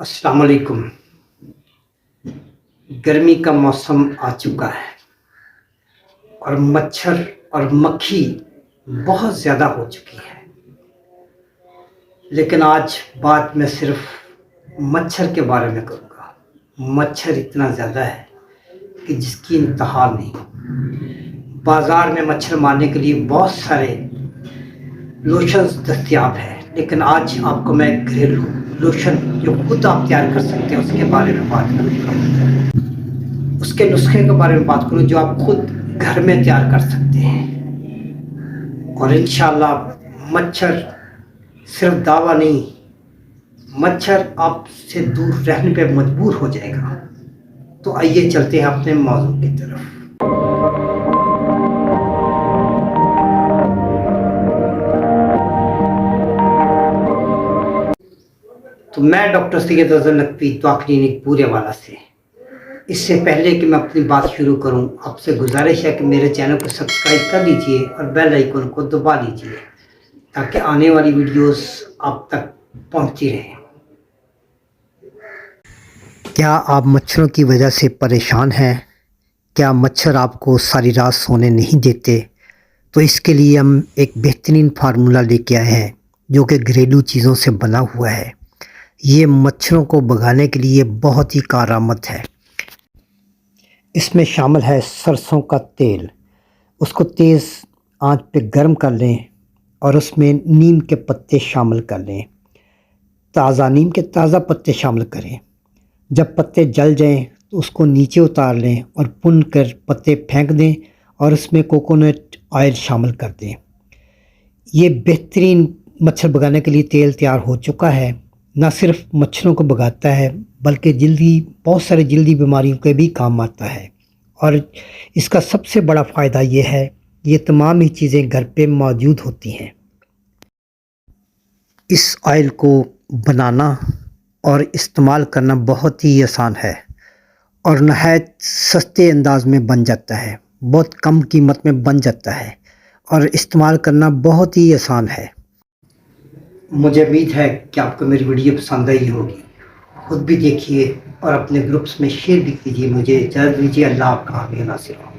अस्सलाम वालेकुम। गर्मी का मौसम आ चुका है और मच्छर और मक्खी बहुत ज़्यादा हो चुकी है। लेकिन आज बात मैं सिर्फ मच्छर के बारे में करूँगा। मच्छर इतना ज़्यादा है कि जिसकी इंतहा नहीं। बाज़ार में मच्छर मारने के लिए बहुत सारे लोशंस दस्तयाब है, लेकिन आज आपको मैं घरेलू लोशन जो खुद आप तैयार कर सकते हैं उसके बारे में बात करूँगा। उसके नुस्खे के बारे में बात करूँ जो आप खुद घर में तैयार कर सकते हैं। और इंशाअल्लाह मच्छर सिर्फ दावा नहीं, मच्छर आपसे दूर रहने पे मजबूर हो जाएगा। तो आइए चलते हैं अपने मौजू की तरफ। तो मैं डॉक्टर सैयद अज़हर नकवी त्वचा क्लिनिक पूरेवाला से। इससे पहले कि मैं अपनी बात शुरू करूं, आपसे गुजारिश है कि मेरे चैनल को सब्सक्राइब कर लीजिए और बेल आइकन को दबा लीजिए ताकि आने वाली वीडियोस आप तक पहुंचती रहें। क्या आप मच्छरों की वजह से परेशान हैं? क्या मच्छर आपको सारी रात सोने नहीं देते? तो इसके लिए हम एक बेहतरीन फार्मूला लेके आए हैं जो कि घरेलू चीज़ों से बना हुआ है। ये मच्छरों को भगाने के लिए बहुत ही कारआमद है। इसमें शामिल है सरसों का तेल। उसको तेज़ आंच पे गर्म कर लें और उसमें नीम के पत्ते शामिल कर लें। ताज़ा नीम के ताज़ा पत्ते शामिल करें। जब पत्ते जल जाएं तो उसको नीचे उतार लें और भून कर पत्ते फेंक दें और उसमें कोकोनट ऑयल शामिल कर दें। ये बेहतरीन मच्छर भगाने के लिए तेल तैयार हो चुका है। न सिर्फ मच्छरों को भगाता है बल्कि बहुत सारी जल्दी बीमारियों के भी काम आता है। और इसका सबसे बड़ा फ़ायदा ये है, ये तमाम ही चीज़ें घर पे मौजूद होती हैं। इस ऑयल को बनाना और इस्तेमाल करना बहुत ही आसान है और नहायत सस्ते अंदाज में बन जाता है। बहुत कम कीमत में बन जाता है और इस्तेमाल करना बहुत ही आसान है। मुझे उम्मीद है कि आपको मेरी वीडियो पसंद आई होगी। खुद भी देखिए और अपने ग्रुप्स में शेयर भी कीजिए। मुझे इजाज़त दीजिए। अल्लाह आपका हामी नासिर हो।